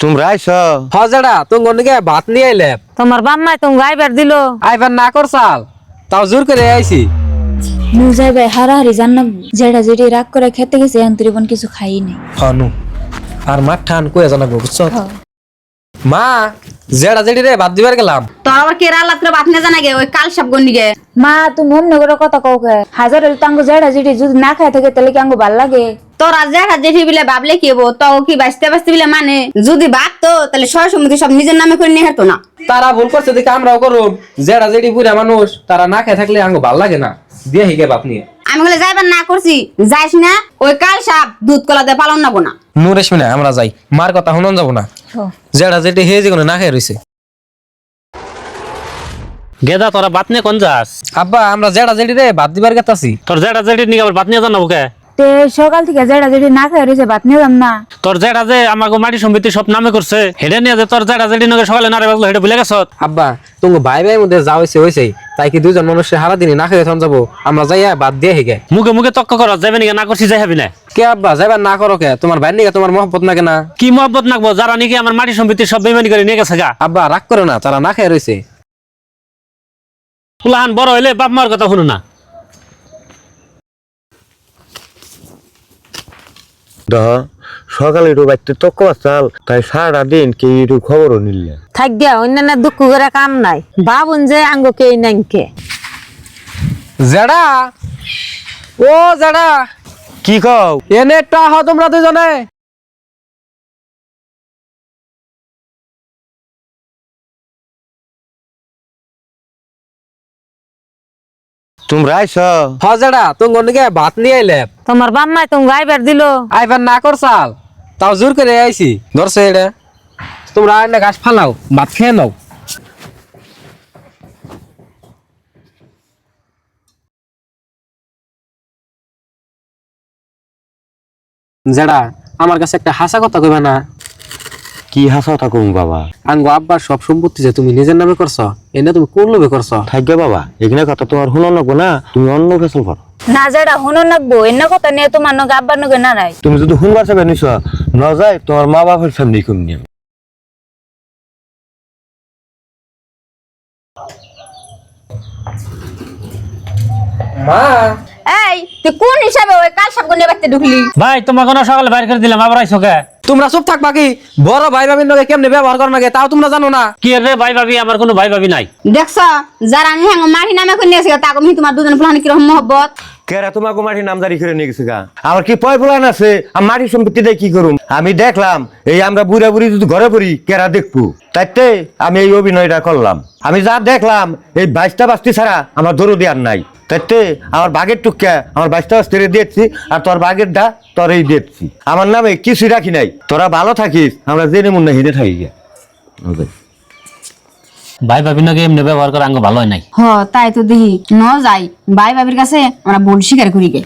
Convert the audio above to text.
তোমরা আইছো হজেডা তুমি অনেকে ভাত নিয়ে আইলে তোমার বাম্মাই তুমি গাইবার দিল আইবার না করছাল তাও জোর করে আইছি নুজাই ভাই হারাহারি জান্নাব যেটা যেটি রাগ করে খেতে গেছে এন্তরিবন কিছু খাই নাই হনু আর মাঠ ঠান কয়ে জানাবো বুঝছো মা জেডা জেডি রে ভাত দিবার গেলাম তোর আবার কেরা রাত্রে বাত না জানা গে ওই কাল সব গন্ডিগে মা তুমি অন্য করে কথা কও কে হাজার হলে তাঙ্গো যেটা যেটি যদি না খাই থাকে তাহলে কি আঙ্গো ভাল লাগে তোরা জেঠা জেঠি বিলে ভাবলে কি হবো তো কি বাঁচতে বাঁচতে বিলে মানে যদি ভাবতো তাহলে সয় সম্মতি সব নিজের নামে করে নিয়ে হারতো না তারা ভুল করছে দেখে আমরাও করুম জেডা জেডি বুড়া মানুষ তারা না খেয়ে থাকলে আঙ্গ ভাল লাগে না দিয়ে হিগে বাপ নিয়ে আমি বলে যাইবার না করছি যাইস না ওই কাল সাপ দুধ কলা দিয়ে পালন নাবো না নুরেশমি না আমরা যাই মার কথা শুনন যাবো না জেডা জেডি হে যে না খেয়ে রইছে গেদা তোরা বাত নিয়ে কোন যাস? আব্বা আমরা জেডা জেডি রে ভাত দিবার গেতাছি তোর জেঠা জেঠি নিয়ে আবার বাত নিয়ে জানাবো কে? তে সকাল থেকে যেটা যেটি না খাই রয়েছে ভাত নিলাম না তোর জেঠা যে আমাকে মাটি সম্পত্তি সব নামে করছে হেডে নিয়ে যে তোর জেঠা জেঠি নগে সকালে নারে বাজলো হেডে ভুলে গেছ? আব্বা তুমি ভাই ভাই মধ্যে যা হয়েছে তাই কি দুজন মানুষ সারা দিন না খেয়ে থাম যাবো আমরা যাইয়া বাদ দিয়ে হিগে মুখে মুখে তক্ক কর যাবে নাকি না করছি যাই হবি না? কে আব্বা যাইবার না করো কে তোমার ভাই নিকে তোমার মহব্বত না কেনা কি মহব্বত নাকবো যারা নাকি আমার মাটি সম্পত্তি সব বেমানি করে নিয়ে গেছে গা? আব্বা রাগ করো না তারা না খেয়ে রয়েছে পুলাহান বড় হইলে বাপ মার কথা শুনো না। দহ সকালে একটু বাইতে তক্ক চাল তাই সারা দিন কে একটু খবরও নিলে থাক গিয়া অন্যান্য দুঃখ করে কাম নাই বাবুন যে আঙ্গ কে নাইকে জেডা ও জেডা কি কও এনে একটা হ তোমরা দুজনে তোমরা আইছো হজেডা তুমি অনেকে ভাত নিয়ে আইলে তোমার বাম্মাই তুমি গাইবার দিল আইবার না করছাল তাও জোর করে আইছি ধরছে এটা তোমরা আইনা গাছ ফালাও ভাত খেয়ে নাও জেডা আমার কাছে একটা হাসা কথা কইবা না কি হাসা থাকুম বাবা আঙ্গো আব্বার সব সম্পত্তি যে তুমি নিজের নামে করছো এনে তুমি কোন লোভে করছো থাকবে বাবা এখানে কথা তোমার শুনো লাগবো না তুমি অন্য ফেসল করো না যেটা হুনো নাকবো এন্ন কথা নিয়ে তোমার নগে আব্বার নগে না নাই তুমি যদি শুনবার চাবে নিছ ন যায় তোমার মা বাপের সামনে কোন নিয়ে মা এই তুই কোন হিসাবে ওই কাল সব গন্ডে বাড়তে ঢুকলি ভাই তোমাকে না সকালে বাইর করে দিলাম আবার আইসো কে? তোমরা চুপ থাক বাকি বড় ভাই ভাবির লগে কেমনে ব্যবহার করো নাকি তাও তোমরা জানো না কি রে ভাই ভাবি আমার কোনো ভাই ভাবি নাই। দেখছ যারা আমি হ্যাঁ মাটি নামে করে নিয়েছি তাকে আমি তোমার দুজন ফুলানি কিরকম মহব্বত কেরা তোমাকে মাটির নামজারি করে নিয়ে গেছে গা আমার কি পয় ফুলান আছে আমি মাটির সম্পত্তি দিয়ে কি করুম আমি দেখলাম এই আমরা বুড়া বুড়ি যদি ঘরে পড়ি কেরা দেখবো তাইতে আমি এই অভিনয়টা করলাম আমি যা দেখলাম এই 22টা বাস্তি ছাড়া আমার দৌড় দেওয়ার নাই তাইতে আমার বাঘের টুকা আমার 22টা বাস্তি দিয়েছি আর তোর বাঘের ডা তোরই দিয়েছি আমার নামে কিছু রাখি নাই তোরা ভালো থাকিস আমরা জেনে মনে হেঁটে থাকি গিয়া ভাই ভাবি নাকি এমনি ব্যবহার করে আঙ্গ ভালো হয় নাই। হ তাই তো দেখি ন যাই ভাই ভাবির কাছে আমরা ভুল স্বীকার করি গে